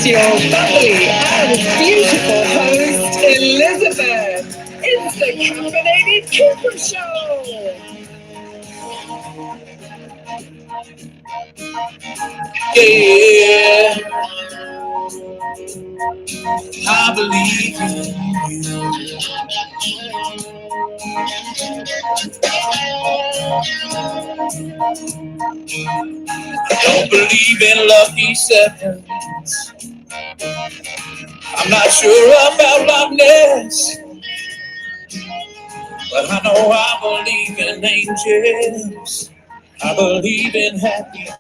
your bubbly and beautiful host, Elizabeth. It's the Caffeinated Cooper Show. Yeah, I believe in you. I don't believe in lucky seconds. I'm not sure about Loch Ness, but I know I believe in angels. I believe in happiness.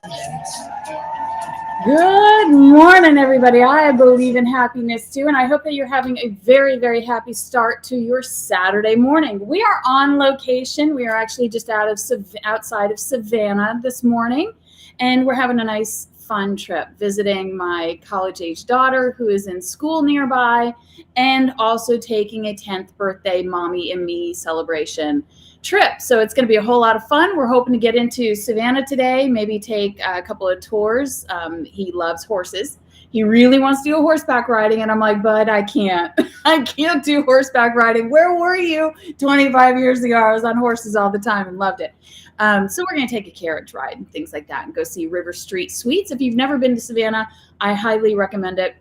Good morning, everybody. I believe in happiness too, and I hope that you're having a very, very happy start to your Saturday morning. We are on location. We are actually just outside of Savannah this morning, and we're having a nice, fun trip visiting my college-age daughter who is in school nearby, and also taking a 10th birthday mommy and me celebration trip. So it's going to be a whole lot of fun. We're hoping to get into Savannah today, maybe take a couple of tours. He loves horses. He really wants to do horseback riding. And I'm like, bud, I can't. I can't do horseback riding. Where were you 25 years ago? I was on horses all the time and loved it. So we're going to take a carriage ride and things like that and go see River Street Suites. If you've never been to Savannah, I highly recommend it.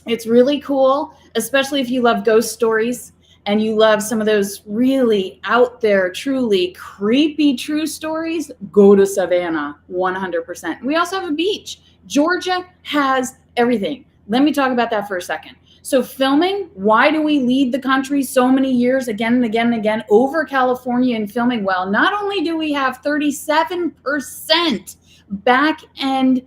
It's really cool, especially if you love ghost stories and you love some of those really out there, truly creepy true stories. Go to Savannah, 100%. We also have a beach. Georgia has everything. Let me talk about that for a second. So filming, why do we lead the country so many years again and again and again over California in filming? Well, not only do we have 37% back end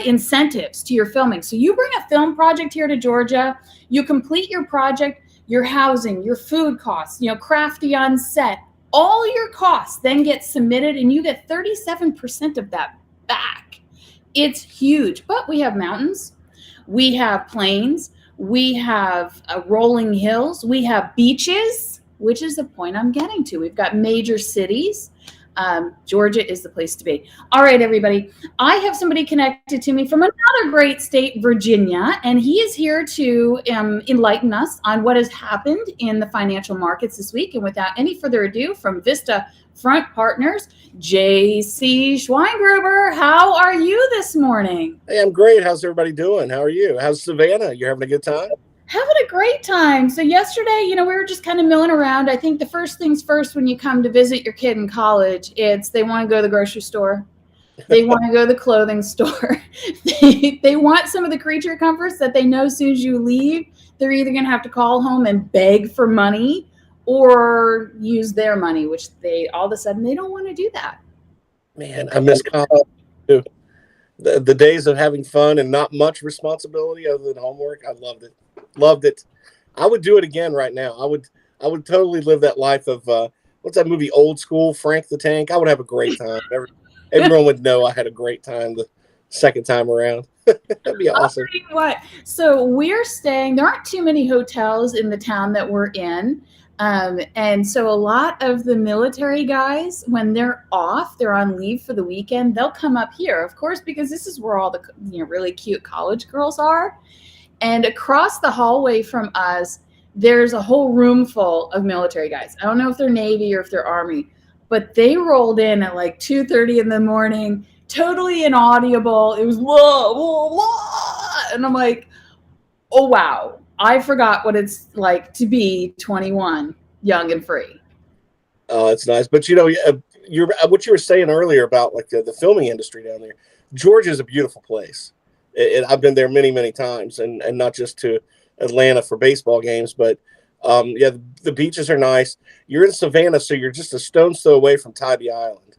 incentives to your filming. So you bring a film project here to Georgia, you complete your project, your housing, your food costs, crafty on set, all your costs then get submitted and you get 37% of that back. It's huge, but we have mountains, we have plains, we have rolling hills, we have beaches, which is the point I'm getting to. We've got major cities. Georgia is the place to be. All right, everybody. I have somebody connected to me from another great state, Virginia, and he is here to enlighten us on what has happened in the financial markets this week. And without any further ado, from Vista Front Partners, J.C. Schweingruber, how are you this morning? Hey, I'm great. How's everybody doing? How are you? How's Savannah? You're having a good time? Having a great time. So yesterday, we were just kind of milling around. I think the first things first when you come to visit your kid in college, they want to go to the grocery store. They want to go to the clothing store. They want some of the creature comforts that they know as soon as you leave, they're either going to have to call home and beg for money or use their money, which all of a sudden they don't want to do that. Man, I miss college too. The days of having fun and not much responsibility other than homework. I loved it. I would do it again right now. I would totally live that life of what's that movie, Old School, Frank the Tank. I would have a great time. Everyone would know I had a great time the second time around. That'd be awesome. I'll tell you what. So we're staying. There aren't too many hotels in the town that we're in. And so a lot of the military guys, when they're off, they're on leave for the weekend, they'll come up here, of course, because this is where all the really cute college girls are. And across the hallway from us, there's a whole room full of military guys. I don't know if they're Navy or if they're Army, but they rolled in at like 2:30 in the morning, totally inaudible. It was whoa, whoa, whoa. And I'm like, oh, wow. I forgot what it's like to be 21, young and free. Oh, that's nice. But what you were saying earlier about like the filming industry down there, Georgia's a beautiful place. I've been there many, many times, and not just to Atlanta for baseball games, but the beaches are nice. You're in Savannah, so you're just a stone's throw away from Tybee Island,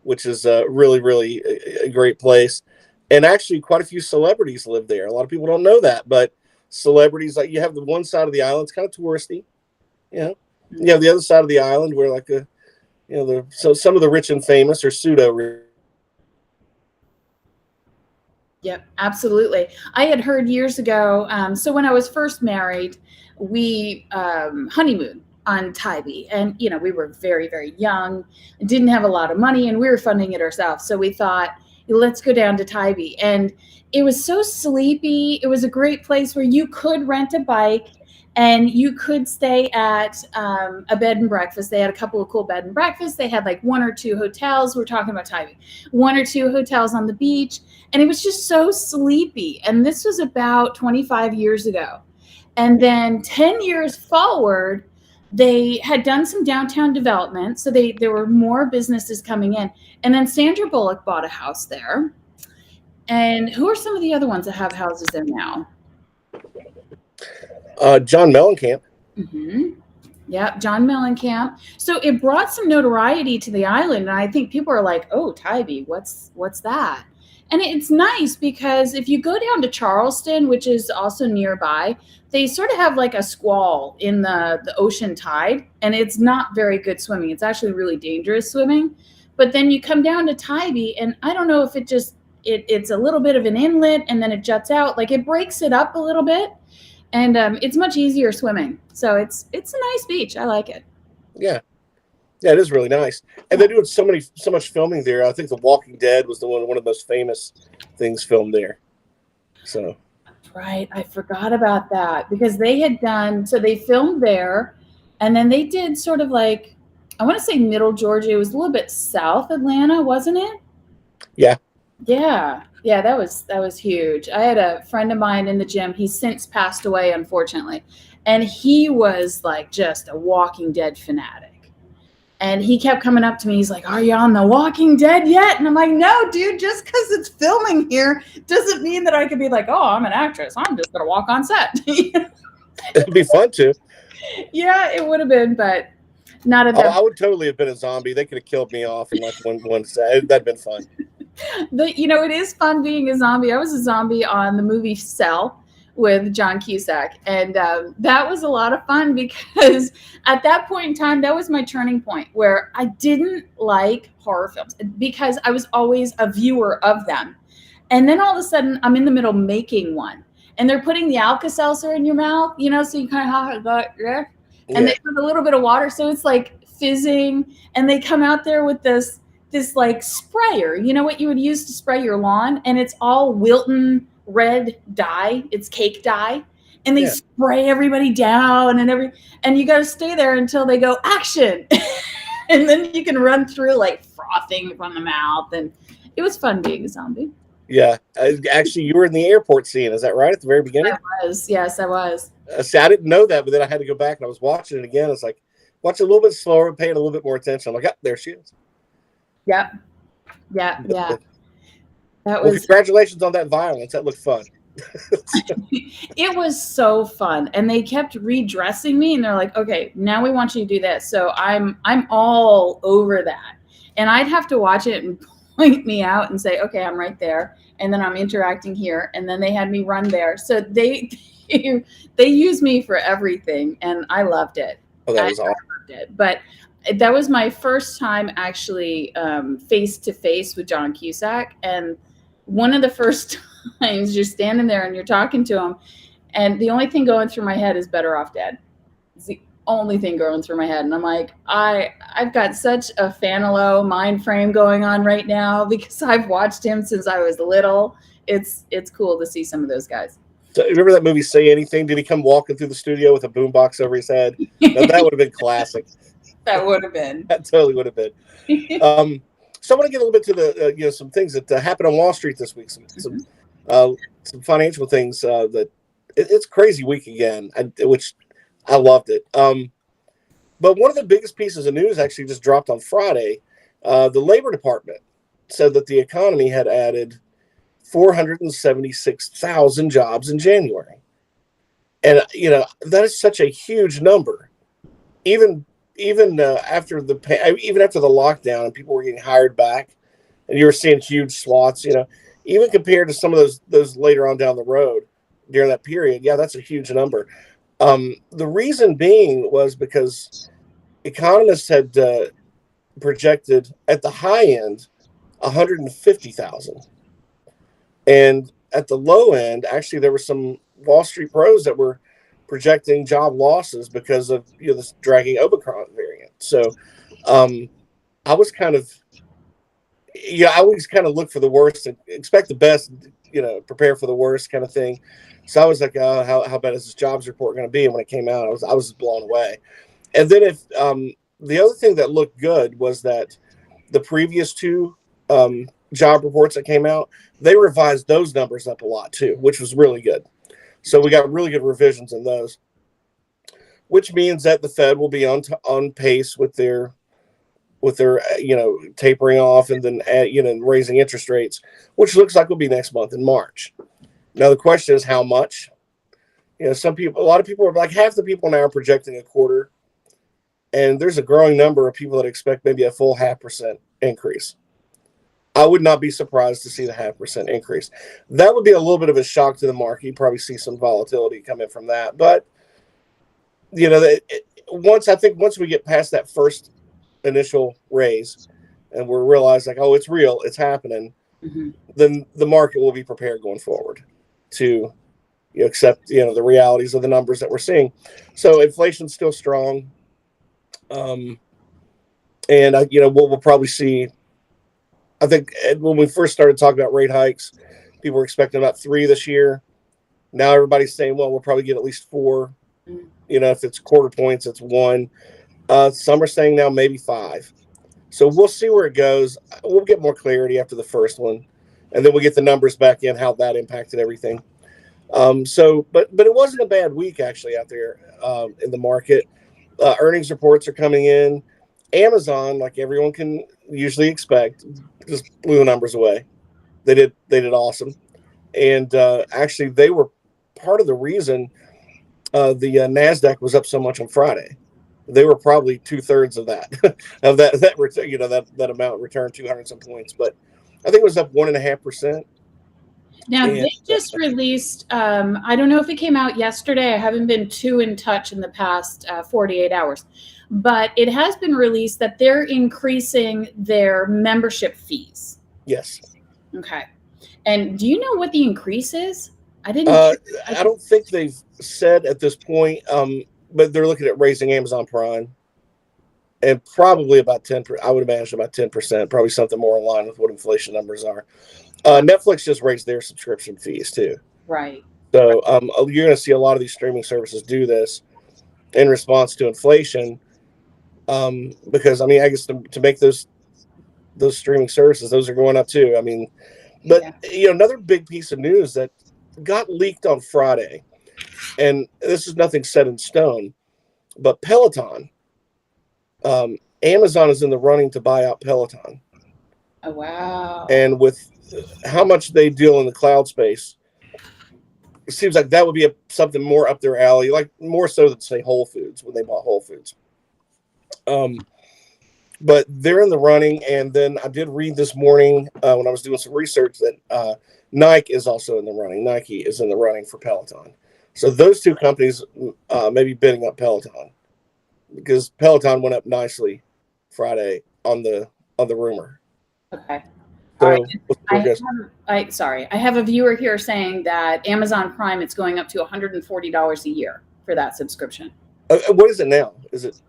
which is really, really a great place. And actually, quite a few celebrities live there. A lot of people don't know that, but celebrities, like you have the one side of the island, it's kind of touristy. You have the other side of the island where so some of the rich and famous are pseudo. Yep, absolutely. I had heard years ago, so when I was first married, we honeymooned on Tybee, and we were very, very young, didn't have a lot of money, and we were funding it ourselves. So we thought, let's go down to Tybee. And it was so sleepy. It was a great place where you could rent a bike and you could stay at a bed and breakfast. They had a couple of cool bed and breakfasts. They had like 1 or 2 hotels. We're talking about Tybee. 1 or 2 hotels on the beach. And it was just so sleepy. And this was about 25 years ago. And then 10 years forward, they had done some downtown development. So there were more businesses coming in. And then Sandra Bullock bought a house there. And who are some of the other ones that have houses there now? John Mellencamp. Mm-hmm. Yeah, John Mellencamp. So it brought some notoriety to the island. And I think people are like, oh, Tybee, what's that? And it's nice because if you go down to Charleston, which is also nearby, they sort of have like a squall in the ocean tide. And it's not very good swimming. It's actually really dangerous swimming. But then you come down to Tybee, and I don't know if it's a little bit of an inlet and then it juts out. Like it breaks it up a little bit. And it's much easier swimming. So it's a nice beach. I like it. Yeah. Yeah, it is really nice. And they're doing so much filming there. I think The Walking Dead was one of the most famous things filmed there. So right. I forgot about that because they filmed there and then they did sort of like, I want to say middle Georgia. It was a little bit south Atlanta, wasn't it? Yeah. Yeah. Yeah, that was huge. I had a friend of mine in the gym. He's since passed away, unfortunately. And he was like just a Walking Dead fanatic. And he kept coming up to me. He's like, are you on The Walking Dead yet? And I'm like, no, dude, just because it's filming here doesn't mean that I could be like, oh, I'm an actress. I'm just going to walk on set. It'd be fun too. Yeah, it would have been, but not at that. I would totally have been a zombie. They could have killed me off in like one set. That'd been fun. But it is fun being a zombie. I was a zombie on the movie Cell with John Cusack, and that was a lot of fun because at that point in time, that was my turning point where I didn't like horror films because I was always a viewer of them. And then all of a sudden, I'm in the middle making one, and they're putting the Alka-Seltzer in your mouth, so you kind of have to go, yeah. And they put a little bit of water, so it's like fizzing, and they come out there with this like sprayer, what you would use to spray your lawn, and it's all Wilton red dye. It's cake dye, and they spray everybody down and you got to stay there until they go action, and then you can run through like frothing from the mouth, and it was fun being a zombie. Yeah, actually, you were in the airport scene. Is that right at the very beginning? I was. Yes, I was. See, I didn't know that, but then I had to go back and I was watching it again. It's like watch it a little bit slower, paying a little bit more attention. I'm like, oh, there she is. Yep. Yeah. That was. was. Congratulations on that violence. That looked fun. It was so fun, and they kept redressing me, and they're like, "Okay, now we want you to do this." So I'm all over that, and I'd have to watch it and point me out and say, "Okay, I'm right there," and then I'm interacting here, and then they had me run there. So they used me for everything, and I loved it. Oh, that was awesome. I loved it, but. That was my first time actually face to face with John Cusack. And one of the first times you're standing there and you're talking to him, and the only thing going through my head is Better Off Dead. It's the only thing going through my head. And I'm like, I've got such a Fanalo mind frame going on right now because I've watched him since I was little. It's cool to see some of those guys. So, remember that movie Say Anything? Did he come walking through the studio with a boombox over his head? That would have been classic. That would have been. That totally would have been. So I want to get a little bit to the some things that happened on Wall Street this week. Some financial things that it's a crazy week again, which I loved it. But one of the biggest pieces of news actually just dropped on Friday. The Labor Department said that the economy had added 476,000 jobs in January, and that is such a huge number. Even after the lockdown and people were getting hired back, and you were seeing huge swaths, even compared to some of those later on down the road during that period, that's a huge number. The reason being was because economists had projected at the high end 150,000, and at the low end, actually, there were some Wall Street pros that were projecting job losses because of this dragging Omicron variant. So I was kind of yeah, I always kind of look for the worst and expect the best, prepare for the worst kind of thing. So I was like, how bad is this jobs report going to be? And when it came out, I was blown away. And then the other thing that looked good was that the previous two job reports that came out, they revised those numbers up a lot too, which was really good. So we got really good revisions in those, which means that the Fed will be on pace with their tapering off and then raising interest rates, which looks like will be next month in March. Now the question is how much. A lot of people are like, half the people now are projecting a quarter, and there's a growing number of people that expect maybe a full 0.5% increase. I would not be surprised to see the 0.5% increase. That would be a little bit of a shock to the market. You probably see some volatility coming from that, but once we get past that first initial raise and we're realized like, oh, it's real, it's happening, then the market will be prepared going forward to accept the realities of the numbers that we're seeing. So inflation's still strong, and we'll probably see. I think when we first started talking about rate hikes, people were expecting about 3 this year. Now everybody's saying, well, we'll probably get at least 4. If it's quarter points, it's 1. Some are saying now maybe 5. So we'll see where it goes. We'll get more clarity after the first one, and then we'll get the numbers back in, how that impacted everything. But it wasn't a bad week actually out there in the market. Earnings reports are coming in. Amazon, like everyone can usually expect, just blew the numbers away. They did awesome, and actually they were part of the reason the Nasdaq was up so much on Friday. They were probably 2/3 of that that amount returned 200 some points, but I think it was up 1.5%. Now they just released. I don't know if it came out yesterday. I haven't been too in touch in the past 48 hours, but it has been released that they're increasing their membership fees. Yes. Okay. And do you know what the increase is? I didn't. I don't think they've said at this point, but they're looking at raising Amazon Prime, and probably about 10%. I would imagine about 10%, probably something more in line with what inflation numbers are. Netflix just raised their subscription fees too. Right. So you're going to see a lot of these streaming services do this in response to inflation, because I guess to make those streaming services, those are going up too. But another big piece of news that got leaked on Friday, and this is nothing set in stone, but Peloton, Amazon is in the running to buy out Peloton. Oh, wow. And with how much they deal in the cloud space, it seems like that would be something more up their alley, like more so than say Whole Foods when they bought Whole Foods. But they're in the running. And then I did read this morning when I was doing some research that Nike is also in the running. Nike is in the running for Peloton. So those two companies may be bidding up Peloton, because Peloton went up nicely Friday on the rumor. Okay. So, all right. I have a viewer here saying that Amazon Prime, it's going up to $140 a year for that subscription. What is it now? Is it?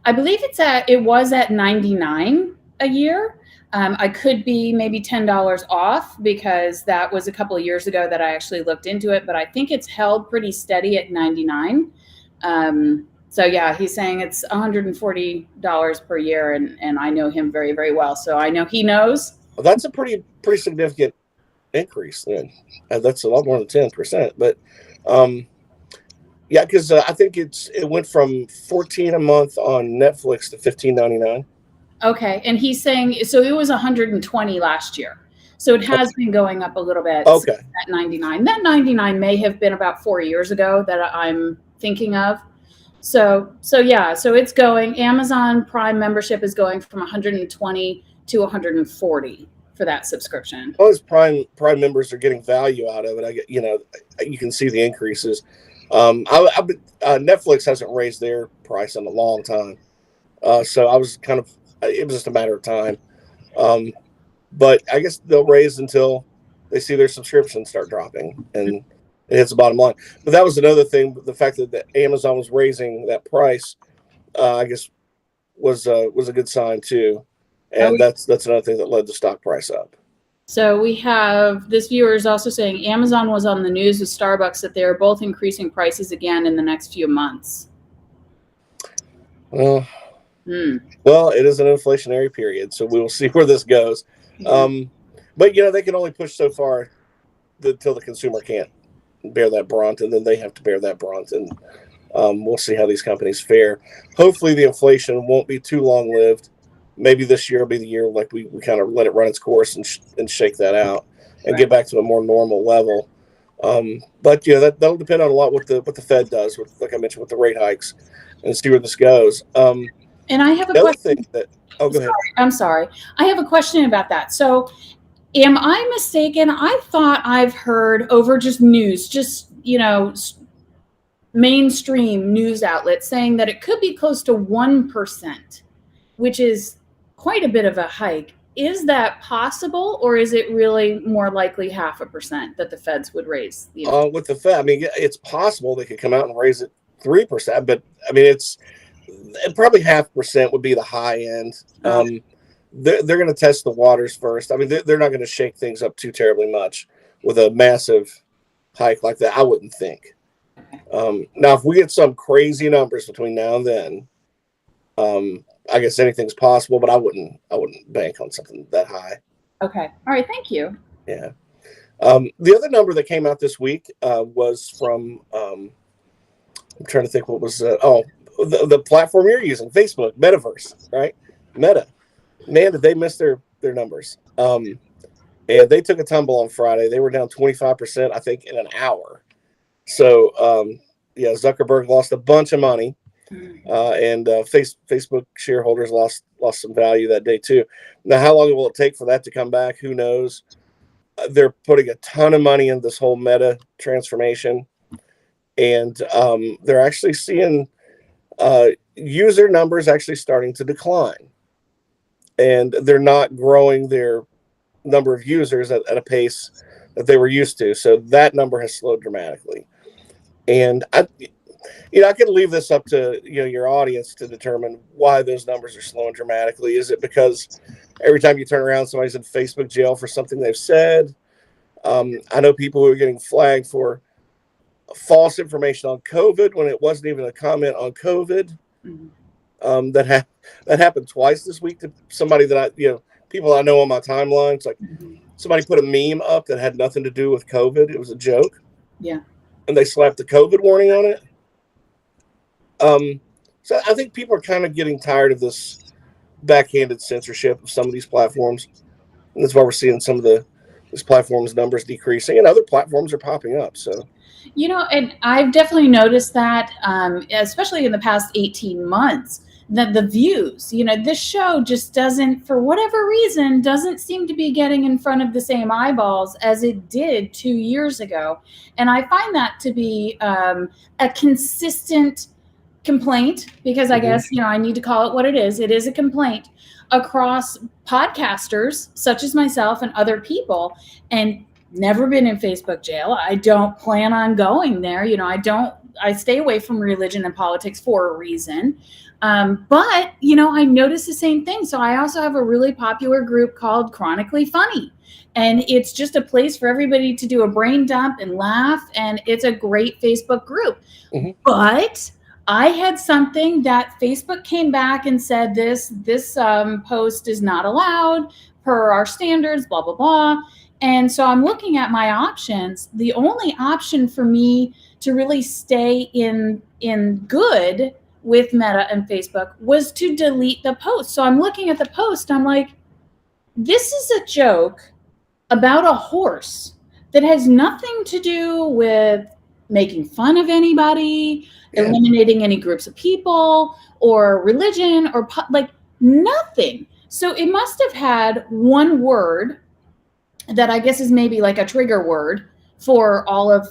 I believe it was at $99 a year. I could be maybe $10 off, because that was a couple of years ago that I actually looked into it, but I think it's held pretty steady at $99. So yeah, he's saying it's $140 per year, and I know him very, very well, so I know he knows. Well, that's a pretty significant increase. Then that's a lot more than 10%. But yeah, because I think it went from $14 a month on Netflix to $15.99. Okay, and he's saying so it was $120 last year, so it has been going up a little bit. Okay, at $99. That $99 may have been about 4 years ago that I'm thinking of. So yeah, so it's going. Amazon Prime membership is going from $120 to $140 for that subscription. All those Prime members are getting value out of it. You can see the increases. Netflix hasn't raised their price in a long time, so I was it was just a matter of time. But I guess they'll raise until they see their subscriptions start dropping and it hits the bottom line. But that was another thing. The fact that Amazon was raising that price, I guess, was a good sign too. And that's another thing that led the stock price up. So we have, this viewer is also saying Amazon was on the news with Starbucks that they are both increasing prices again in the next few months. Well, it is an inflationary period, so we will see where this goes. But, they can only push so far until the consumer can't bear that brunt, and then they have to bear that brunt. And we'll see how these companies fare. Hopefully the inflation won't be too long-lived. Maybe this year will be the year like we kind of let it run its course and shake that out and get back to a more normal level. But that'll depend on a lot what the Fed does with, like I mentioned, with the rate hikes, and see where this goes. And I have a question. Go ahead. I'm sorry. I have a question about that. So am I mistaken? I thought I've heard over just news, mainstream news outlets saying that it could be close to 1%, which is quite a bit of a hike. Is that possible, or is it really more likely 0.5% that the Feds would raise? With the Fed, it's possible they could come out and raise it 3%, but it's probably 0.5% would be the high end. They're going to test the waters first. They're not going to shake things up too terribly much with a massive hike like that, I wouldn't think. Now, if we get some crazy numbers between now and then, I guess anything's possible, but I wouldn't bank on something that high. Okay. All right. Thank you. Yeah. The other number that came out this week was from, I'm trying to think what was, the platform you're using, Facebook, Metaverse, right? Meta. Man, did they miss their numbers. And they took a tumble on Friday. They were down 25%, I think, in an hour. So, Zuckerberg lost a bunch of money. And Facebook shareholders lost some value that day too. Now, how long will it take for that to come back? Who knows? They're putting a ton of money in this whole Meta transformation, and they're actually seeing user numbers actually starting to decline, and they're not growing their number of users at a pace that they were used to. So that number has slowed dramatically, and I could leave this up to your audience to determine why those numbers are slowing dramatically. Is it because every time you turn around, somebody's in Facebook jail for something they've said? I know people who are getting flagged for false information on COVID when it wasn't even a comment on COVID. That happened twice this week to somebody that people I know on my timeline. It's like somebody put a meme up that had nothing to do with COVID. It was a joke. Yeah. And they slapped the COVID warning on it. So I think people are kind of getting tired of this backhanded censorship of some of these platforms. And that's why we're seeing some of these platforms' numbers decreasing, and other platforms are popping up. So, and I've definitely noticed that, especially in the past 18 months, that the views, this show just doesn't, for whatever reason, doesn't seem to be getting in front of the same eyeballs as it did 2 years ago. And I find that to be a consistent complaint, because I guess, I need to call it what it is. It is a complaint across podcasters such as myself and other people, and never been in Facebook jail. I don't plan on going there. I stay away from religion and politics for a reason. But, I notice the same thing. So I also have a really popular group called Chronically Funny. And it's just a place for everybody to do a brain dump and laugh. And it's a great Facebook group. But I had something that Facebook came back and said this post is not allowed per our standards, blah, blah, blah. And so I'm looking at my options. The only option for me to really stay in good with Meta and Facebook was to delete the post. So I'm looking at the post. I'm like, this is a joke about a horse that has nothing to do with making fun of anybody, eliminating any groups of people or religion or nothing. So it must have had one word that I guess is maybe like a trigger word for all of,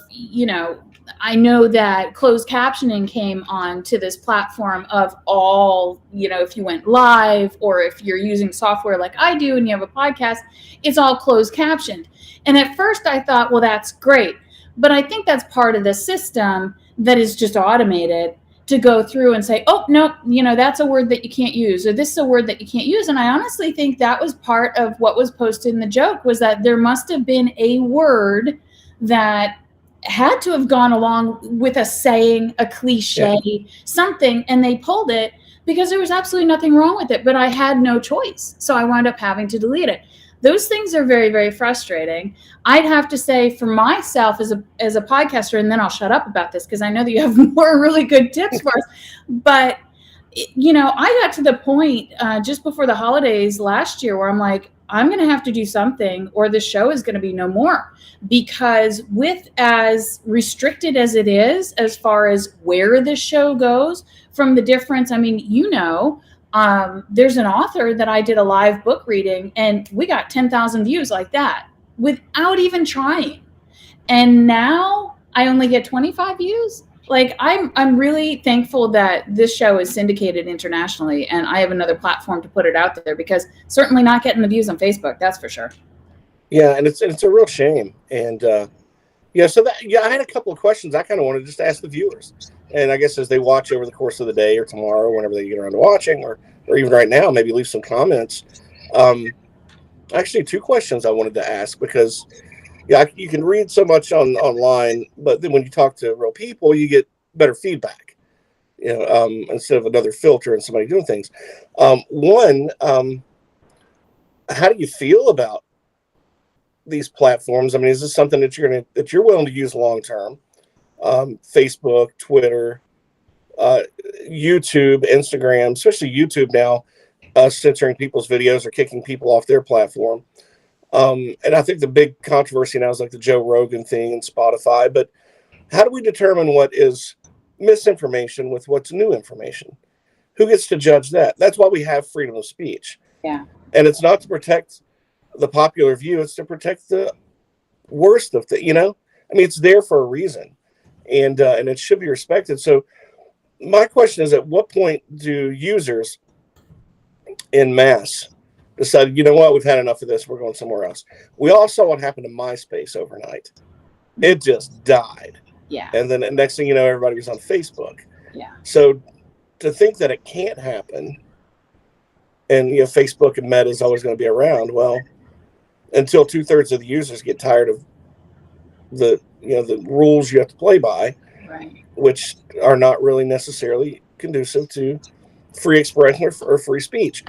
I know that closed captioning came on to this platform of all, if you went live or if you're using software like I do and you have a podcast, it's all closed captioned. And at first I thought, well, that's great. But I think that's part of the system that is just automated. to go through and say, oh, no, that's a word that you can't use, or this is a word that you can't use. And I honestly think that was part of what was posted in the joke, was that there must have been a word that had to have gone along with a saying, a cliche, something, and they pulled it because there was absolutely nothing wrong with it, but I had no choice. So I wound up having to delete it. Those things are very, very frustrating. I'd have to say for myself as a podcaster, and then I'll shut up about this because I know that you have more really good tips for us. But, I got to the point just before the holidays last year where I'm like, I'm going to have to do something or the show is going to be no more, because with as restricted as it is, as far as where the show goes from the difference, I mean, there's an author that I did a live book reading and we got 10,000 views like that without even trying. And now I only get 25 views. Like I'm really thankful that this show is syndicated internationally and I have another platform to put it out there, because certainly not getting the views on Facebook, that's for sure. Yeah. And it's a real shame. And, I had a couple of questions I kind of wanted to just ask the viewers. And I guess as they watch over the course of the day or tomorrow, whenever they get around to watching, or even right now, maybe leave some comments. Actually, two questions I wanted to ask, because you can read so much online, but then when you talk to real people, you get better feedback, instead of another filter and somebody doing things. One, how do you feel about these platforms? I mean, is this something that you're willing to use long term? Facebook, Twitter, YouTube, Instagram, especially YouTube now, censoring people's videos or kicking people off their platform. And I think the big controversy now is like the Joe Rogan thing and Spotify. But how do we determine what is misinformation with what's new information? Who gets to judge that? That's why we have freedom of speech. Yeah. And it's not to protect the popular view. It's to protect the worst of it's there for a reason. And it should be respected. So my question is, at what point do users en masse decide, we've had enough of this, we're going somewhere else? We all saw what happened to MySpace overnight. It just died. Yeah. And then the next thing you know, everybody was on Facebook. Yeah. So to think that it can't happen, and Facebook and Meta is always going to be around, well, until 2/3 of the users get tired of the rules you have to play by, right, which are not really necessarily conducive to free expression or free speech.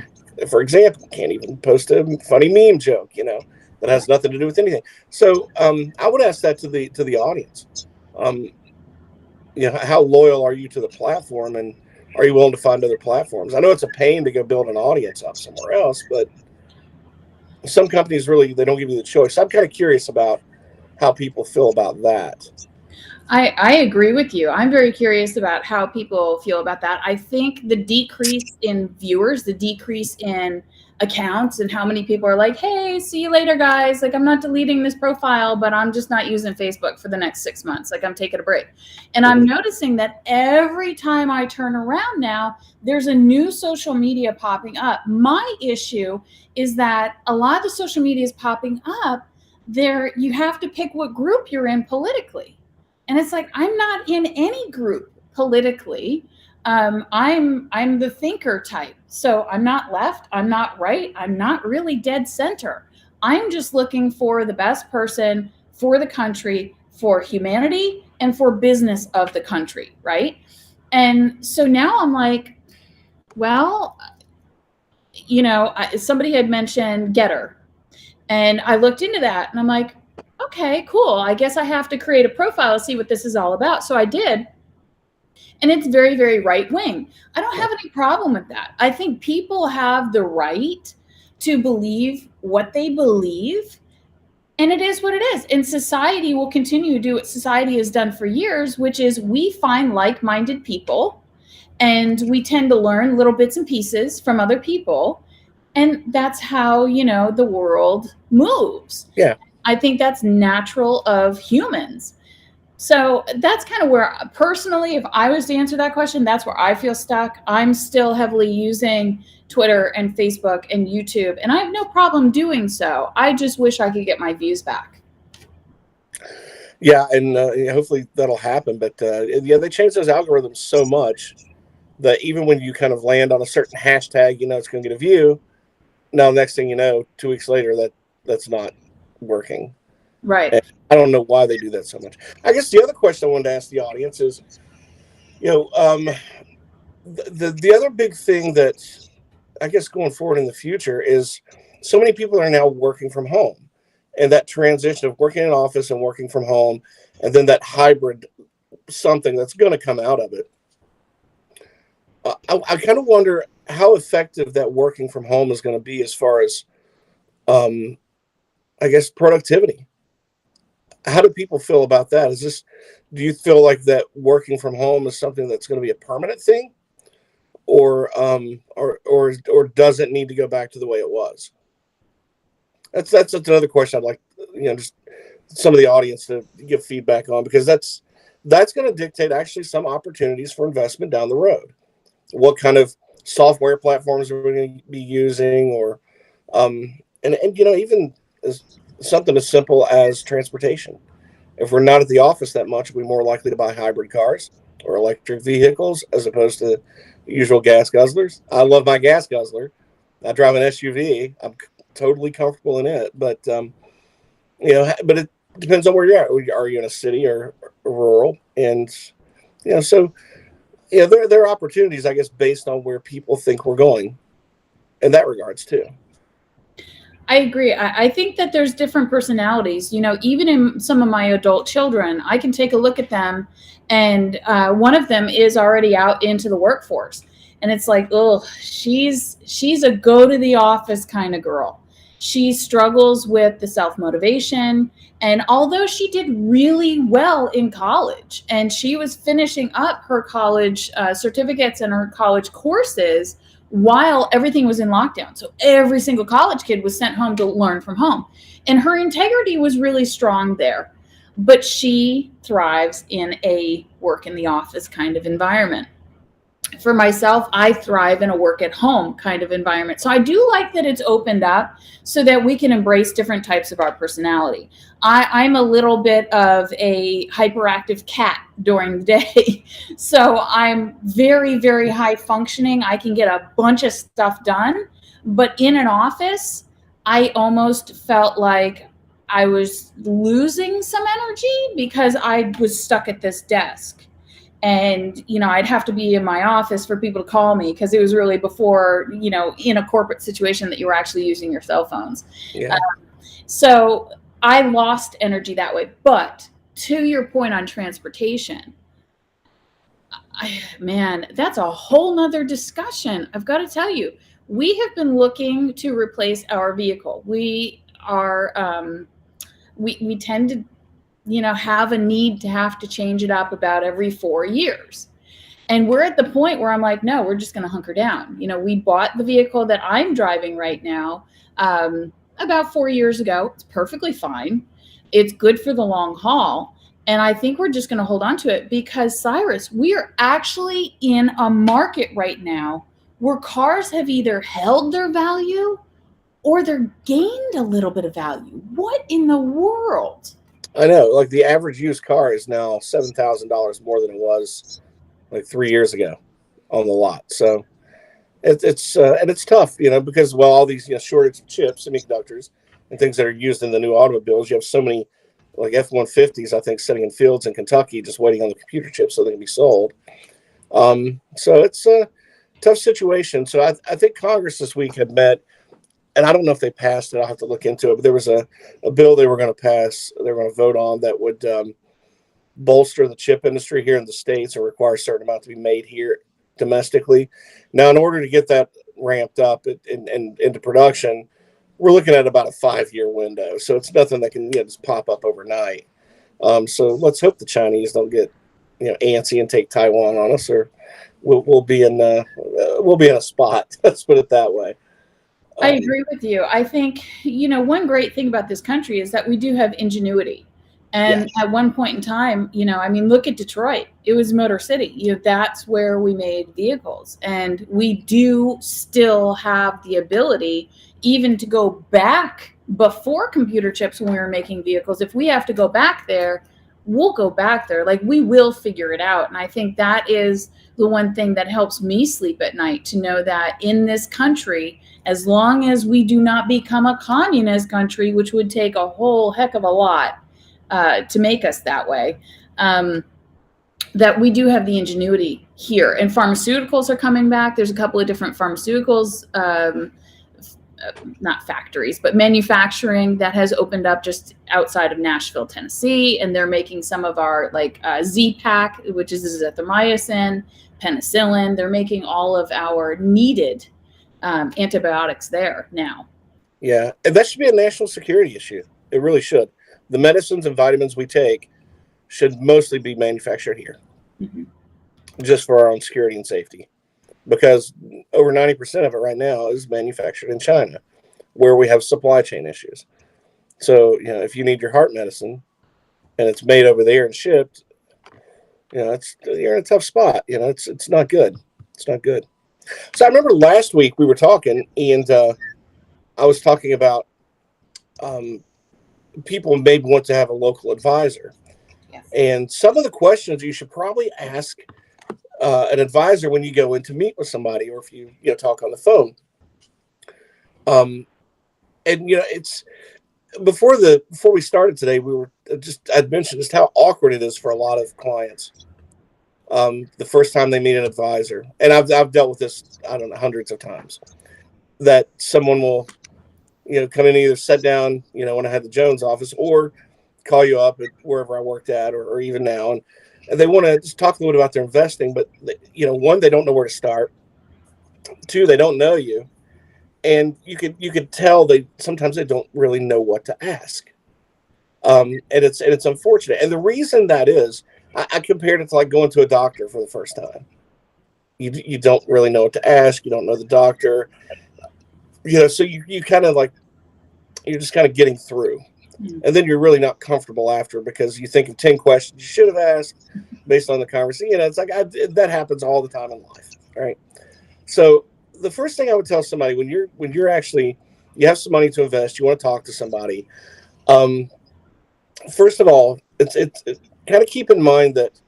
For example, can't even post a funny meme joke, that has nothing to do with anything. So I would ask that to the audience. How loyal are you to the platform, and are you willing to find other platforms? I know it's a pain to go build an audience up somewhere else, but some companies really, they don't give you the choice. I'm kind of curious about how people feel about that. I agree with you. I'm very curious about how people feel about that. I think the decrease in viewers, the decrease in accounts, and how many people are like, hey, see you later, guys. Like, I'm not deleting this profile, but I'm just not using Facebook for the next 6 months. Like, I'm taking a break. And I'm noticing that every time I turn around now, there's a new social media popping up. My issue is that a lot of the social media is popping up there. You have to pick what group you're in politically. And it's like, I'm not in any group politically. I'm the thinker type. So I'm not left. I'm not right. I'm not really dead center. I'm just looking for the best person for the country, for humanity, and for business of the country, right? And so now I'm like, well, somebody had mentioned Getter. And I looked into that and I'm like, okay, cool. I guess I have to create a profile to see what this is all about. So I did. And it's very, very right wing. I don't have any problem with that. I think people have the right to believe what they believe. And it is what it is. And society will continue to do what society has done for years, which is we find like-minded people and we tend to learn little bits and pieces from other people. And that's how, the world moves. Yeah. I think that's natural of humans. So that's kind of where, personally, if I was to answer that question, that's where I feel stuck. I'm still heavily using Twitter and Facebook and YouTube, and I have no problem doing so. I just wish I could get my views back. Yeah, and hopefully that'll happen. But yeah, they changed those algorithms so much that even when you kind of land on a certain hashtag, it's going to get a view. Now, next thing you know, 2 weeks later, that's not working. Right. And I don't know why they do that so much. I guess the other question I wanted to ask the audience is, the other big thing that I guess going forward in the future is so many people are now working from home, and that transition of working in an office and working from home, and then that hybrid something that's going to come out of it. I kind of wonder how effective that working from home is going to be as far as, I guess, productivity. How do people feel about that? Do you feel like that working from home is something that's going to be a permanent thing, or does it need to go back to the way it was? That's another question I'd like, just some of the audience to give feedback on, because that's going to dictate actually some opportunities for investment down the road. What kind of software platforms are we going to be using, or and even something as simple as transportation. If we're not at the office that much, we're more likely to buy hybrid cars or electric vehicles as opposed to usual gas guzzlers. I love my gas guzzler. I drive an SUV. I'm totally comfortable in it, but but it depends on where you're at. Are you in a city or rural? And so there are opportunities, I guess, based on where people think we're going in that regards too. I agree. I think that there's different personalities. Even in some of my adult children, I can take a look at them, and one of them is already out into the workforce, and it's like, oh, she's a go to the office kind of girl. She struggles with the self-motivation, and although she did really well in college, and she was finishing up her college certificates and her college courses while everything was in lockdown. So every single college kid was sent home to learn from home. And her integrity was really strong there. But she thrives in a work in the office kind of environment. For myself, I thrive in a work at home kind of environment. So I do like that it's opened up so that we can embrace different types of our personality. I'm a little bit of a hyperactive cat during the day. So I'm very, very high functioning. I can get a bunch of stuff done. But in an office, I almost felt like I was losing some energy because I was stuck at this desk. And, I'd have to be in my office for people to call me, because it was really before, in a corporate situation that you were actually using your cell phones. Yeah. So I lost energy that way. But to your point on transportation, man, that's a whole nother discussion. I've got to tell you, we have been looking to replace our vehicle. We are, we tend to have a need to have to change it up about every 4 years. And we're at the point where I'm like, no, we're just going to hunker down. We bought the vehicle that I'm driving right now about 4 years ago. It's perfectly fine. It's good for the long haul. And I think we're just going to hold on to it because, Cyrus, we are actually in a market right now where cars have either held their value or they're gained a little bit of value. What in the world? I know, like the average used car is now $7,000 more than it was like 3 years ago on the lot. So it's tough, because all these shortage of chips, semiconductors, and things that are used in the new automobiles. You have so many like F-150s, I think, sitting in fields in Kentucky just waiting on the computer chips so they can be sold. So it's a tough situation. So I think Congress this week had met. And I don't know if they passed it. I'll have to look into it. But there was a bill they were going to pass, they were going to vote on, that would bolster the chip industry here in the States and require a certain amount to be made here domestically. Now, in order to get that ramped up and into production, we're looking at about a 5-year window. So it's nothing that can just pop up overnight. So let's hope the Chinese don't get antsy and take Taiwan on us, or we'll be in a spot. Let's put it that way. I agree with you. I think, one great thing about this country is that we do have ingenuity. And at one point in time, look at Detroit. It was Motor City. That's where we made vehicles. And we do still have the ability even to go back before computer chips when we were making vehicles. If we have to go back there, we'll go back there. Like, we will figure it out. And I think that is the one thing that helps me sleep at night, to know that in this country, as long as we do not become a communist country, which would take a whole heck of a lot to make us that way, that we do have the ingenuity here. And pharmaceuticals are coming back. There's a couple of different pharmaceuticals, not factories, but manufacturing that has opened up just outside of Nashville, Tennessee. And they're making some of our Z-Pak, which is azithromycin, penicillin. They're making all of our needed antibiotics there now. Yeah, and that should be a national security issue. It really should. The medicines and vitamins we take should mostly be manufactured here, just for our own security and safety, because over 90% of it right now is manufactured in China, where we have supply chain issues. So, if you need your heart medicine and it's made over there and shipped, you're in a tough spot. It's not good. It's not good. So I remember last week we were talking, and I was talking about people maybe want to have a local advisor. Yes. And some of the questions you should probably ask an advisor when you go in to meet with somebody, or if you talk on the phone. And it's before we started today, I'd mentioned just how awkward it is for a lot of clients the first time they meet an advisor. And I've dealt with this, I don't know, hundreds of times, that someone will come in, either sit down when I had the Jones office, or call you up at wherever I worked at, or even now, and they want to just talk a little bit about their investing, but one, they don't know where to start. Two, they don't know you, and you could tell sometimes they don't really know what to ask. And it's unfortunate. And the reason that is, I compared it to like going to a doctor for the first time. You don't really know what to ask. You don't know the doctor. So you kind of you're just kind of getting through. And then you're really not comfortable after, because you think of 10 questions you should have asked based on the conversation. It's like that happens all the time in life, right? So the first thing I would tell somebody when you're actually, you have some money to invest, you want to talk to somebody. First of all, it's kind of keep in mind that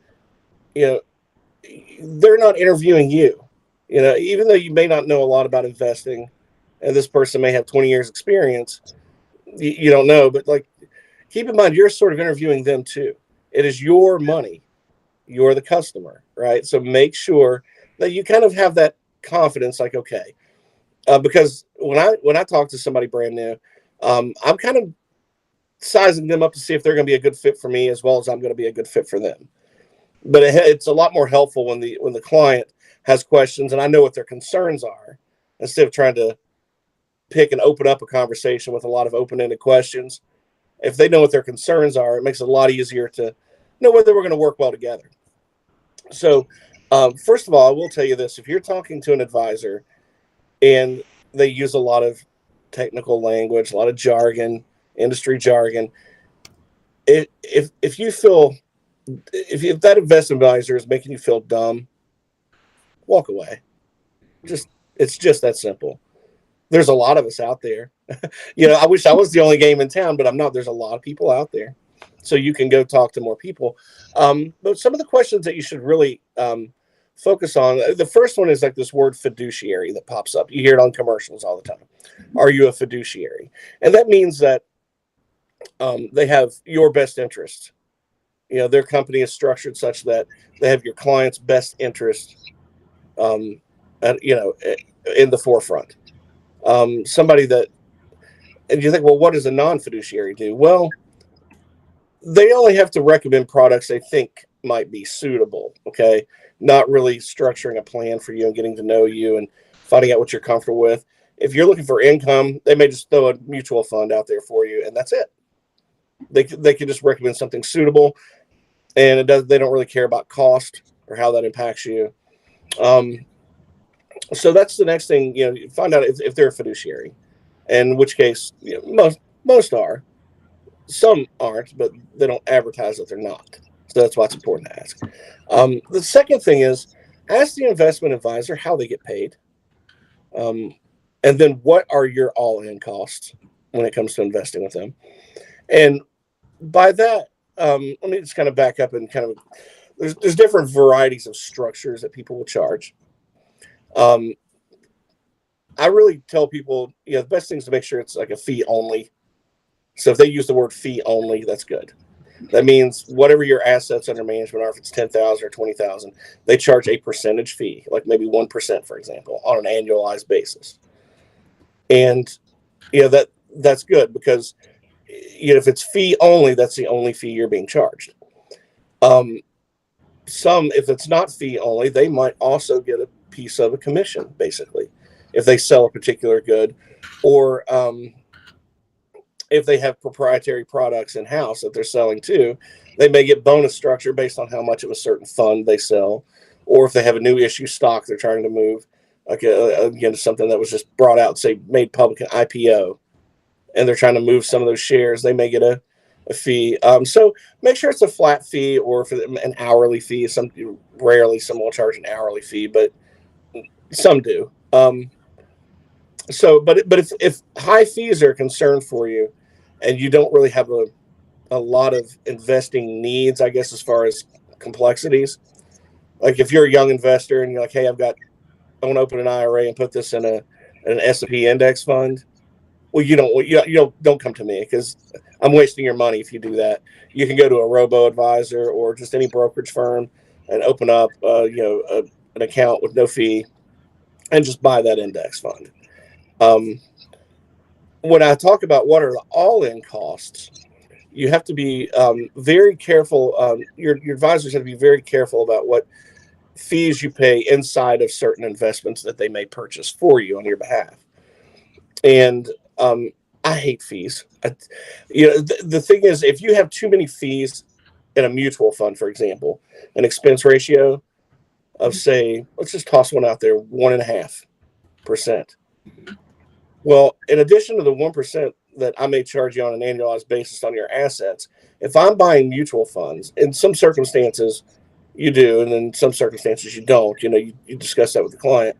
they're not interviewing you. Even though you may not know a lot about investing, and this person may have 20 years experience, you don't know, but keep in mind, you're sort of interviewing them too. It is your money. You're the customer, right? So make sure that you kind of have that confidence, okay. Because when I talk to somebody brand new, I'm kind of sizing them up to see if they're going to be a good fit for me, as well as I'm going to be a good fit for them. But it's a lot more helpful when the client has questions and I know what their concerns are, instead of trying to pick and open up a conversation with a lot of open-ended questions. If they know what their concerns are, it makes it a lot easier to know whether we're going to work well together. So first of all, I will tell you this: if you're talking to an advisor and they use a lot of technical language, a lot of jargon, industry jargon, if you feel, if that investment advisor is making you feel dumb, walk away. It's just that simple. There's a lot of us out there. I wish I was the only game in town, but I'm not. There's a lot of people out there. So you can go talk to more people. But some of the questions that you should really focus on, the first one is this word fiduciary that pops up. You hear it on commercials all the time. Are you a fiduciary? And that means that they have your best interest. Their company is structured such that they have your client's best interest, in the forefront. Somebody that, and you think, well, what does a non-fiduciary do? Well, they only have to recommend products they think might be suitable. Okay. Not really structuring a plan for you and getting to know you and finding out what you're comfortable with. If you're looking for income, they may just throw a mutual fund out there for you, and that's it. They can just recommend something suitable, and they don't really care about cost or how that impacts you. So that's the next thing, you find out if they're a fiduciary, in which case, most are. Some aren't, but they don't advertise that they're not. So that's why it's important to ask. The second thing is, ask the investment advisor how they get paid. And then what are your all-in costs when it comes to investing with them? And by that, let me just kind of back up and kind of, there's different varieties of structures that people will charge. I really tell people, the best thing is to make sure it's like a fee only. So if they use the word fee only, that's good. That means whatever your assets under management are, if it's 10,000 or 20,000, they charge a percentage fee, like maybe 1%, for example, on an annualized basis. And that's good because if it's fee only, that's the only fee you're being charged. If it's not fee only, they might also get a piece of a commission, basically, if they sell a particular good, or if they have proprietary products in-house that they're selling too, they may get bonus structure based on how much of a certain fund they sell, or if they have a new issue stock they're trying to move, like again, something that was just brought out, say made public, an IPO, and they're trying to move some of those shares, they may get a fee. So make sure it's a flat fee, or if it's an hourly fee. Rarely someone will charge an hourly fee, but some do. But if high fees are a concern for you, and you don't really have a lot of investing needs, I guess, as far as complexities, like if you're a young investor and you're like, hey, I want to open an IRA and put this in an S&P index fund. Well, you don't come to me, because I'm wasting your money if you do that. You can go to a Robo Advisor or just any brokerage firm and open up an account with no fee and just buy that index fund. When I talk about what are the all-in costs, you have to be very careful. Your advisors have to be very careful about what fees you pay inside of certain investments that they may purchase for you on your behalf. And I hate fees. The thing is, if you have too many fees in a mutual fund, for example, an expense ratio of, say, let's just toss one out there, 1.5%. Well, in addition to the 1% that I may charge you on an annualized basis on your assets, if I'm buying mutual funds, in some circumstances you do, and in some circumstances you don't, you discuss that with the client,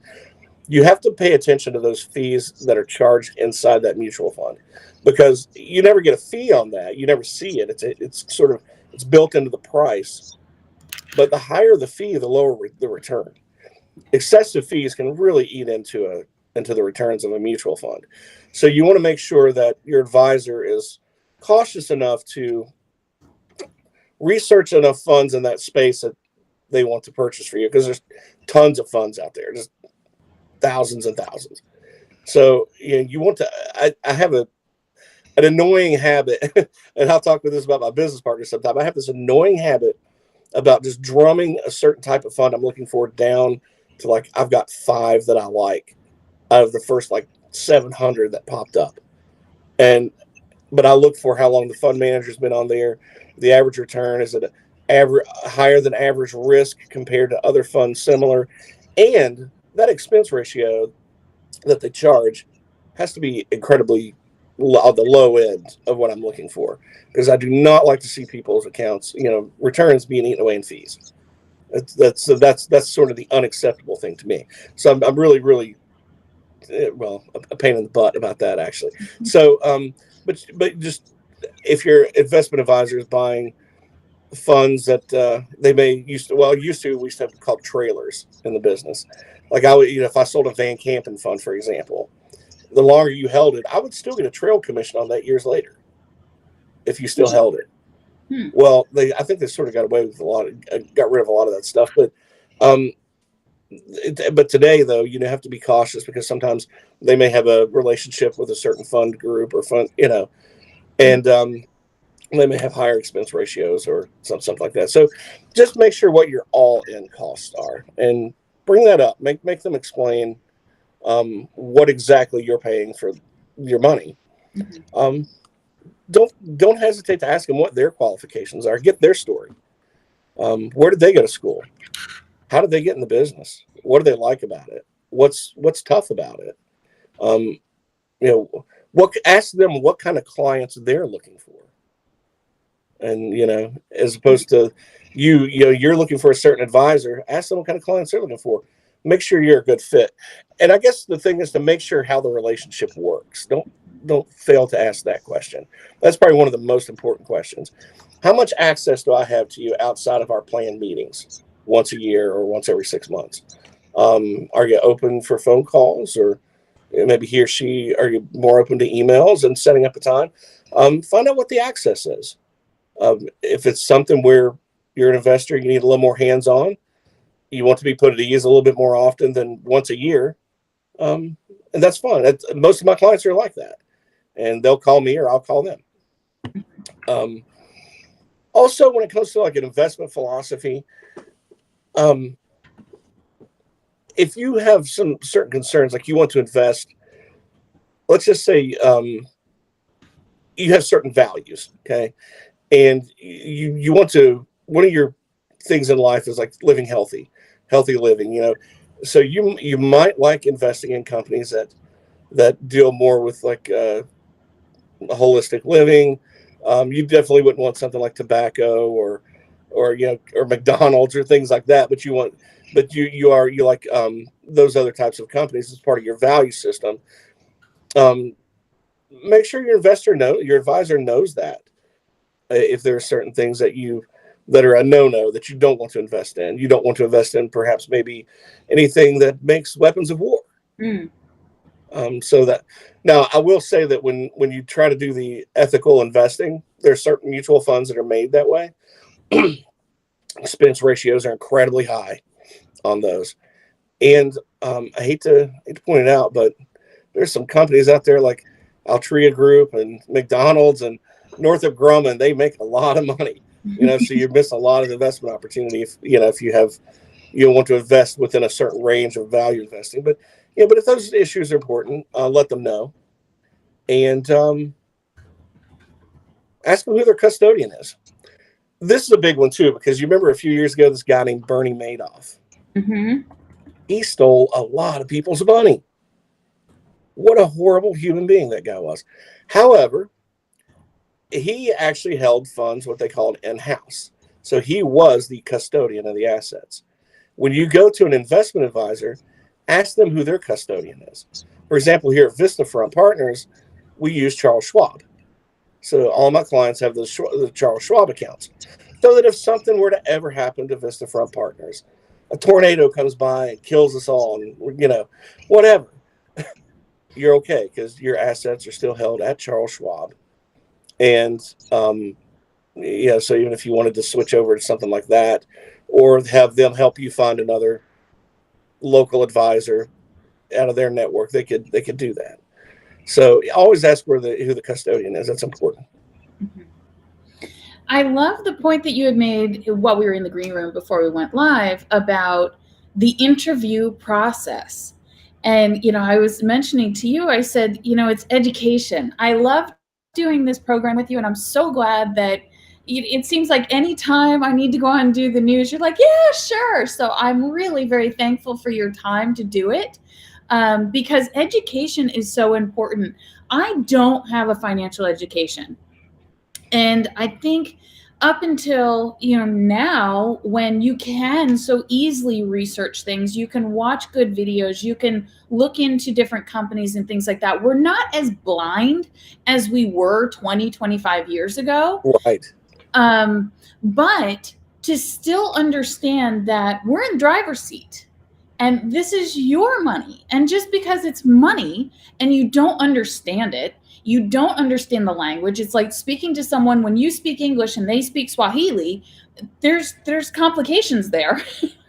you have to pay attention to those fees that are charged inside that mutual fund, because you never get a fee on that. You never see it. It's built into the price. But the higher the fee, the lower the return. Excessive fees can really eat into the returns of a mutual fund. So you want to make sure that your advisor is cautious enough to research enough funds in that space that they want to purchase for you, because there's tons of funds out there, just thousands and thousands. So you want to. I have an annoying habit, and I'll talk with this about my business partner sometime. I have this annoying habit about just drumming a certain type of fund I'm looking for down to, like, I've got 5 that I like out of the first 700 that popped up. But I look for how long the fund manager's been on there, the average return, is it higher than average risk compared to other funds similar, and that expense ratio that they charge has to be incredibly on the low end of what I'm looking for, because I do not like to see people's accounts, returns being eaten away in fees. That's sort of the unacceptable thing to me. So I'm really, really, a pain in the butt about that, actually. So, but just if your investment advisor is buying funds that they may we used to have called trailers in the business. Like if I sold a Mellencamp fund, for example, the longer you held it, I would still get a trail commission on that years later if you still held it. Well, I think they sort of got away with got rid of a lot of that stuff. But today, though, you have to be cautious, because sometimes they may have a relationship with a certain fund group or fund, and they may have higher expense ratios or something like that. So just make sure what your all-in costs are, and bring that up. Make them explain what exactly you're paying for your money. Don't hesitate to ask them what their qualifications are. Get their story. Where did they go to school? How did they get in the business? What do they like about it? What's tough about it? Ask them what kind of clients they're looking for. And as opposed to you're looking for a certain advisor, ask them what kind of clients they're looking for. Make sure you're a good fit. And I guess the thing is to make sure how the relationship works. Don't fail to ask that question. That's probably one of the most important questions. How much access do I have to you outside of our planned meetings once a year or once every 6 months? Are you open for phone calls, or maybe he or she, are you more open to emails and setting up a time? Find out what the access is. If it's something where you're an investor, you need a little more hands-on, you want to be put at ease a little bit more often than once a year. And that's fine. Most of my clients are like that, and they'll call me or I'll call them. Also, when it comes to like an investment philosophy, if you have some certain concerns, like you want to invest, let's just say you have certain values, okay? And you want to, one of your things in life is like living healthy living, you know? So you might like investing in companies that deal more with like holistic living. You definitely wouldn't want something like tobacco or McDonald's or things like that. But you like those other types of companies as part of your value system. Make sure your advisor knows that if there are certain things that are a no-no that you don't want to invest in. You don't want to invest in perhaps maybe anything that makes weapons of war. So that now I will say that when you try to do the ethical investing, there are certain mutual funds that are made that way. Expense ratios are incredibly high on those. And I hate to point it out, but there's some companies out there like Altria Group and McDonald's and Northrop Grumman. They make a lot of money, so you miss a lot of investment opportunity if you want to invest within a certain range of value investing. But if those issues are important, let them know. And ask them who their custodian is. This is a big one too, because you remember a few years ago, this guy named Bernie Madoff. Mm-hmm. He stole a lot of people's money. What a horrible human being that guy was. However, he actually held funds, what they called in-house. So he was the custodian of the assets. When you go to an investment advisor, ask them who their custodian is. For example, here at VistaFront Partners, we use Charles Schwab. So all my clients have the Charles Schwab accounts. So that if something were to ever happen to VistaFront Partners, a tornado comes by and kills us all, and whatever, you're okay because your assets are still held at Charles Schwab. And so even if you wanted to switch over to something like that, or have them help you find another local advisor out of their network, they could do that. So always ask who the custodian is. That's important. Mm-hmm. I love the point that you had made while we were in the green room before we went live about the interview process. And, I was mentioning to you, I said, it's education. I love doing this program with you, and I'm so glad that it seems like anytime I need to go on and do the news, you're like, yeah, sure. So I'm really very thankful for your time to do it. Because education is so important. I don't have a financial education. And I think up until, now, when you can so easily research things, you can watch good videos, you can look into different companies and things like that. We're not as blind as we were 20, 25 years ago. Right. But to still understand that we're in driver's seat. And this is your money. And just because it's money and you don't understand it, you don't understand the language. It's like speaking to someone when you speak English and they speak Swahili, there's complications there.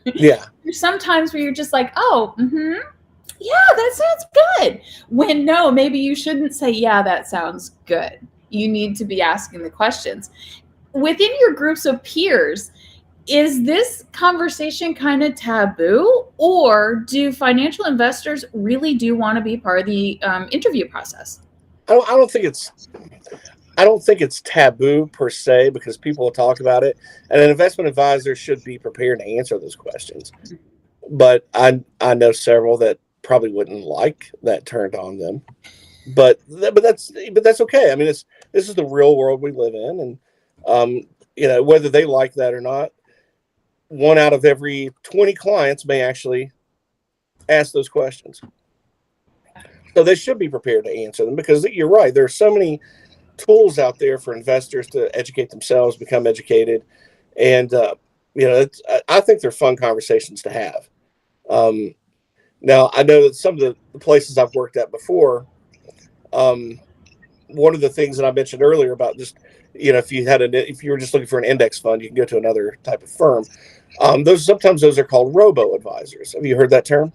Yeah. There's sometimes where you're just like, oh, yeah, that sounds good. When no, maybe you shouldn't say, yeah, that sounds good. You need to be asking the questions. Within your groups of peers, is this conversation kind of taboo, or do financial investors really do want to be part of the interview process? I don't think it's taboo per se, because people will talk about it, and an investment advisor should be prepared to answer those questions. But I know several that probably wouldn't like that turned on them. But that's okay. I mean, this is the real world we live in, and whether they like that or not, 1 out of every 20 clients may actually ask those questions. So they should be prepared to answer them, because you're right. There are so many tools out there for investors to educate themselves, become educated. And, I think they're fun conversations to have. Now, I know that some of the places I've worked at before, one of the things that I mentioned earlier about just, if you were just looking for an index fund, you can go to another type of firm. Sometimes those are called Robo Advisors. Have you heard that term?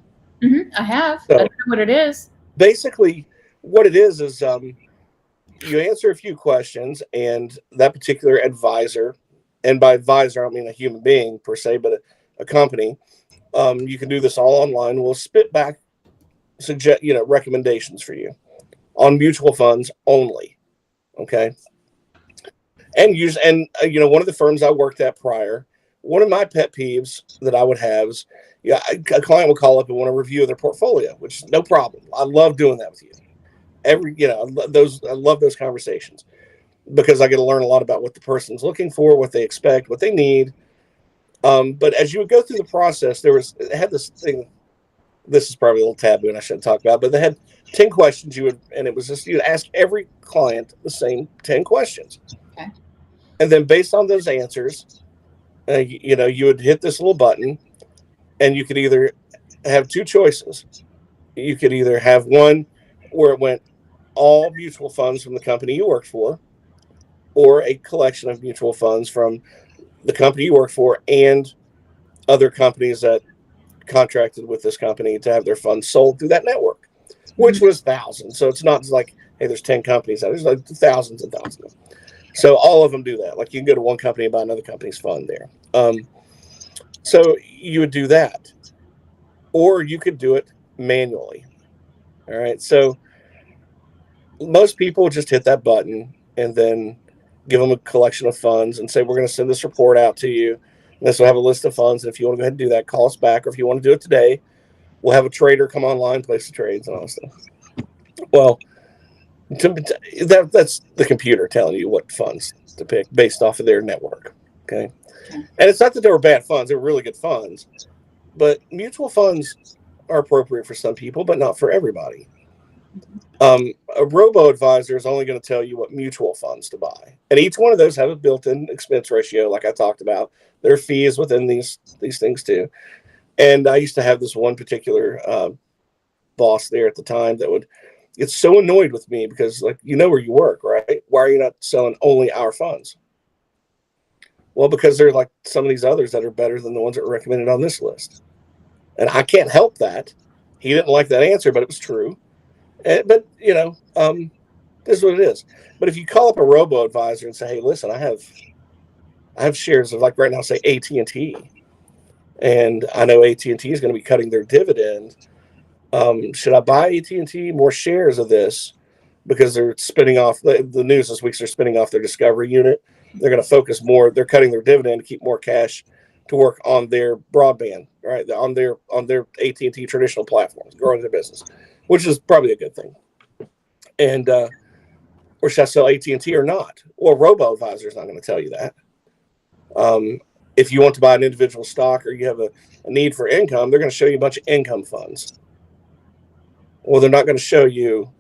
I have. So, I don't know what it is. Basically, what it is you answer a few questions, and that particular advisor, and by advisor, I don't mean a human being per se, but a company, you can do this all online, will spit back recommendations for you on mutual funds only. Okay. And one of the firms I worked at prior, one of my pet peeves that I would have is, a client will call up and want to review their portfolio, which is no problem. I love doing that with you. I love those conversations because I get to learn a lot about what the person's looking for, what they expect, what they need. But as you would go through the process, it had this thing. This is probably a little taboo and I shouldn't talk about, but they had 10 questions and it was just, you'd ask every client the same 10 questions. Okay. And then based on those answers, you would hit this little button and you could either have two choices. You could either have one where it went all mutual funds from the company you worked for, or a collection of mutual funds from the company you work for and other companies that contracted with this company to have their funds sold through that network, which was thousands. So it's not like, hey, there's 10 companies. There's like thousands and thousands. So all of them do that. Like you can go to one company and buy another company's fund there. So you would do that, or you could do it manually. All right. So most people just hit that button and then give them a collection of funds and say, we're going to send this report out to you. And this will have a list of funds. And if you want to go ahead and do that, call us back. Or if you want to do it today, we'll have a trader come online, place the trades and all that stuff. Well, that's the computer telling you what funds to pick based off of their network. Okay. And it's not that they were bad funds. They were really good funds. But mutual funds are appropriate for some people, but not for everybody. A robo advisor is only going to tell you what mutual funds to buy. And each one of those have a built-in expense ratio, like I talked about. There are fees within these things too. And I used to have this one particular boss there at the time that would get so annoyed with me because, like, where you work, right? Why are you not selling only our funds? Well, because there are like some of these others that are better than the ones that were recommended on this list. And I can't help that. He didn't like that answer, but it was true. But, this is what it is. But if you call up a robo advisor and say, hey, listen, I have shares of, like right now, say AT&T. And I know AT&T is going to be cutting their dividend. Should I buy AT&T more shares of this? Because they're spinning off, the news this week, they're spinning off their Discovery unit. They're going to focus more. They're cutting their dividend to keep more cash to work on their broadband, right? On their AT&T traditional platforms, growing their business, which is probably a good thing. And or should I sell AT&T or not? Well, robo advisor is not going to tell you that. If you want to buy an individual stock or you have a need for income, they're going to show you a bunch of income funds. Well, they're not going to show you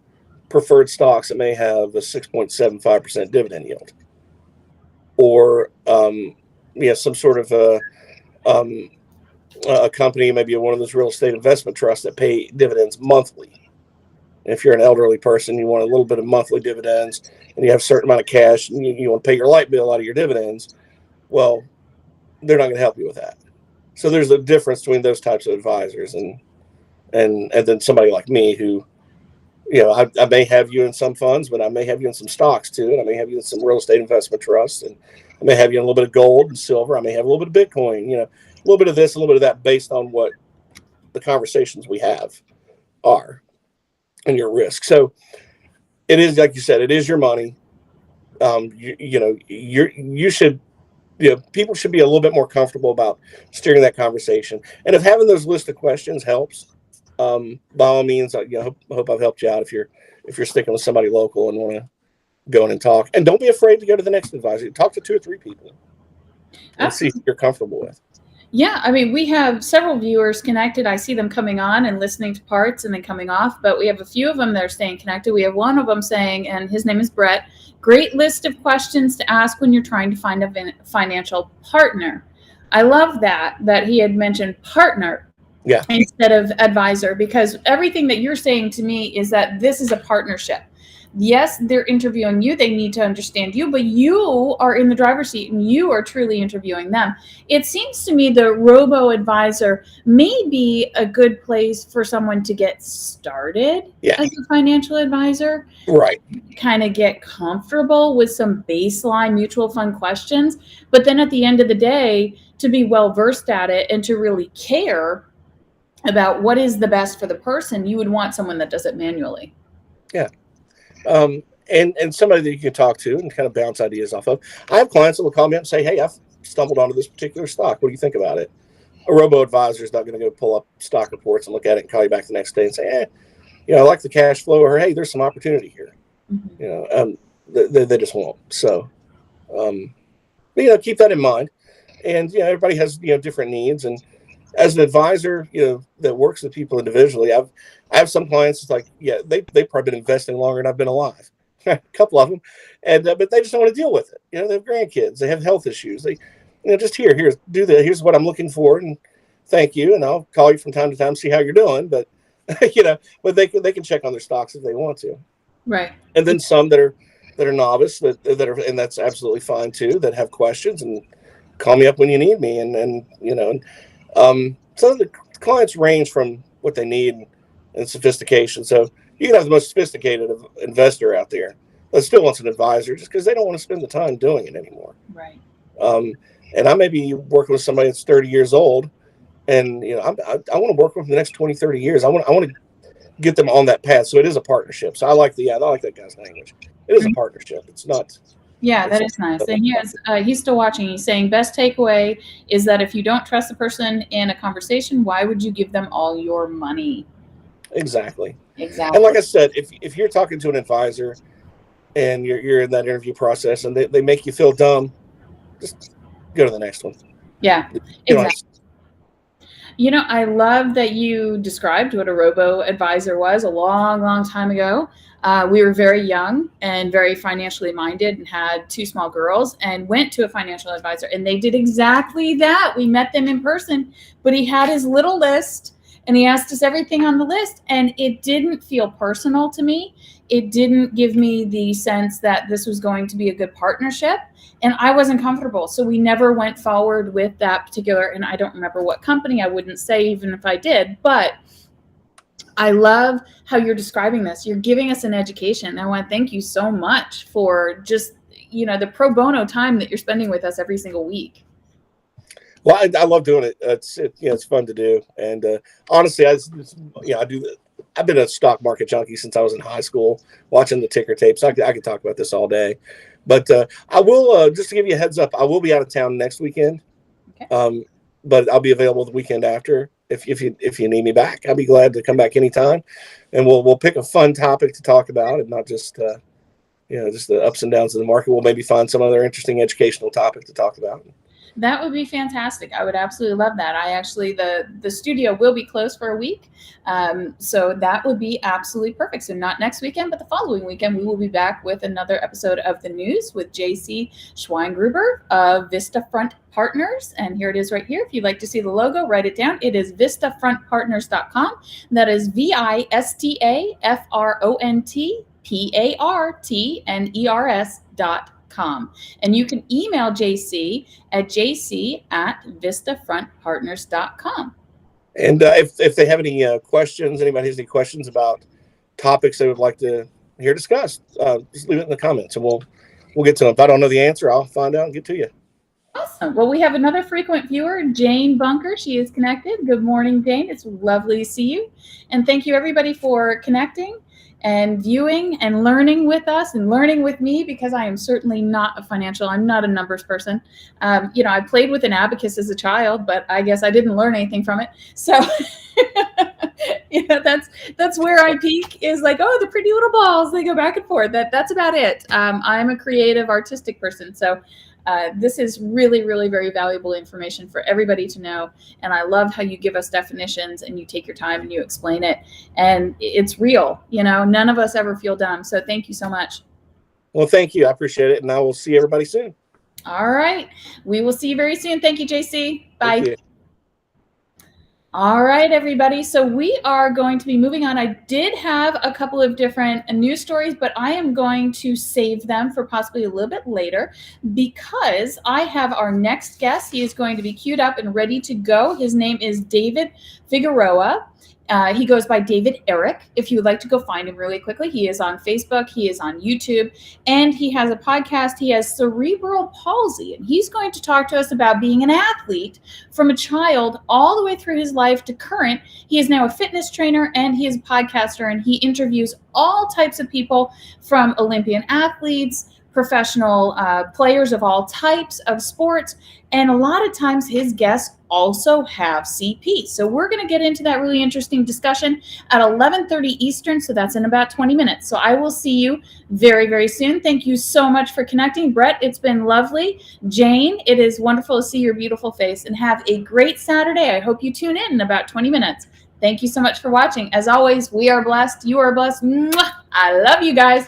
preferred stocks that may have a 6.75% dividend yield, or some sort of a company, maybe one of those real estate investment trusts that pay dividends monthly. And if you're an elderly person, you want a little bit of monthly dividends, and you have a certain amount of cash, and you want to pay your light bill out of your dividends. Well, they're not going to help you with that. So there's a difference between those types of advisors and then somebody like me who, I may have you in some funds, but I may have you in some stocks too, and I may have you in some real estate investment trusts, and I may have you in a little bit of gold and silver. I may have a little bit of Bitcoin, a little bit of this, a little bit of that, based on what the conversations we have are and your risk. So it is, like you said, it is your money. You should. People should be a little bit more comfortable about steering that conversation. And if having those list of questions helps, by all means, I hope I've helped you out if you're sticking with somebody local and want to go in and talk. And don't be afraid to go to the next advisor. Talk to 2 or 3 people and see who you're comfortable with. Yeah, I mean, we have several viewers connected. I see them coming on and listening to parts and then coming off, but we have a few of them that are staying connected. We have one of them saying, and his name is Brett, great list of questions to ask when you're trying to find a financial partner. I love that he had mentioned partner instead of advisor, because everything that you're saying to me is that this is a partnership. Yes, they're interviewing you. They need to understand you, but you are in the driver's seat and you are truly interviewing them. It seems to me the Robo Advisor may be a good place for someone to get started as a financial advisor. Right. Kind of get comfortable with some baseline mutual fund questions. But then at the end of the day, to be well versed at it and to really care about what is the best for the person, you would want someone that does it manually. Yeah. And somebody that you can talk to and kind of bounce ideas off of. I have clients that will call me up and say, hey, I've stumbled onto this particular stock. What do you think about it? A Robo Advisor is not going to go pull up stock reports and look at it and call you back the next day and say, I like the cash flow, or hey, there's some opportunity here. Mm-hmm. They just won't. So, keep that in mind. And, everybody has, different needs. And as an advisor, that works with people individually, I have some clients. It's like, they've probably been investing longer than I've been alive. A couple of them, and but they just don't want to deal with it. They have grandkids, they have health issues. They, just here's here's what I'm looking for, and thank you, and I'll call you from time to time, see how you're doing. But but they can check on their stocks if they want to. Right. And then some that are novice that are, and that's absolutely fine too, that have questions and call me up when you need me, and some of the clients range from what they need and sophistication. So you can have the most sophisticated investor out there that still wants an advisor just because they don't want to spend the time doing it anymore. Right. And I may be working with somebody that's 30 years old, and I want to work with them the next 20, 30 years. I want to get them on that path. So it is a partnership. So I like that guy's language. It is a partnership. It's not. Yeah, that is nice. And he's still watching. He's saying best takeaway is that if you don't trust the person in a conversation, why would you give them all your money? Exactly. And like I said, if you're talking to an advisor and you're in that interview process and they make you feel dumb, just go to the next one. Yeah, exactly. I love that you described what a Robo Advisor was a long, long time ago. We were very young and very financially minded and had 2 small girls and went to a financial advisor, and they did exactly that. We met them in person, but he had his little list and he asked us everything on the list, and it didn't feel personal to me. It didn't give me the sense that this was going to be a good partnership, and I wasn't comfortable. So we never went forward with that particular, and I don't remember what company. I wouldn't say even if I did, but I love how you're describing this. You're giving us an education. I want to thank you so much for just, the pro bono time that you're spending with us every single week. Well, I love doing it. It's fun to do. And honestly, I do. I've been a stock market junkie since I was in high school, watching the ticker tapes. I could talk about this all day, but I will just to give you a heads up. I will be out of town next weekend, but I'll be available the weekend after. If you need me back, I'll be glad to come back anytime, and we'll pick a fun topic to talk about, and not just just the ups and downs of the market. We'll maybe find some other interesting educational topic to talk about. That would be fantastic. I would absolutely love that. I actually, the studio will be closed for a week. So that would be absolutely perfect. So not next weekend, but the following weekend, we will be back with another episode of the news with JC Schweingruber of VistaFront Partners. And here it is right here. If you'd like to see the logo, write it down. It is vistafrontpartners.com. That is VISTAFRONTPARTNERS.com. And you can email JC at jc@vistafrontpartners.com. And if they have any questions, anybody has any questions about topics they would like to hear discussed, just leave it in the comments and we'll get to them. If I don't know the answer, I'll find out and get to you. Awesome. Well, we have another frequent viewer, Jane Bunker. She is connected. Good morning, Jane. It's lovely to see you. And thank you, everybody, for connecting and viewing and learning with us and learning with me, because I am certainly not I'm not a numbers person. I played with an abacus as a child, but I guess I didn't learn anything from it. So, that's where I peak, is like, oh, the pretty little balls, they go back and forth. That's about it. I'm a creative, artistic person. So This is really, really very valuable information for everybody to know. And I love how you give us definitions and you take your time and you explain it. And it's real, none of us ever feel dumb. So thank you so much. Well, thank you. I appreciate it. And I will see everybody soon. All right. We will see you very soon. Thank you, JC. Bye. All right, everybody. So we are going to be moving on. I did have a couple of different news stories, but I am going to save them for possibly a little bit later because I have our next guest. He is going to be queued up and ready to go. His name is David Figueroa. He goes by David Erik. If you would like to go find him really quickly, he is on Facebook, he is on YouTube, and he has a podcast. He has Cerebral Palsy, and he's going to talk to us about being an athlete from a child all the way through his life to current. He is now a fitness trainer, and he is a podcaster, and he interviews all types of people from Olympian athletes, professional players of all types of sports, and a lot of times his guests also have CP. So we're going to get into that really interesting discussion at 11:30 Eastern, so that's in about 20 minutes. So I will see you very, very soon. Thank you so much for connecting. Brett, it's been lovely. Jane, it is wonderful to see your beautiful face, and have a great Saturday. I hope you tune in about 20 minutes. Thank you so much for watching. As always, we are blessed. You are blessed. Mwah! I love you guys.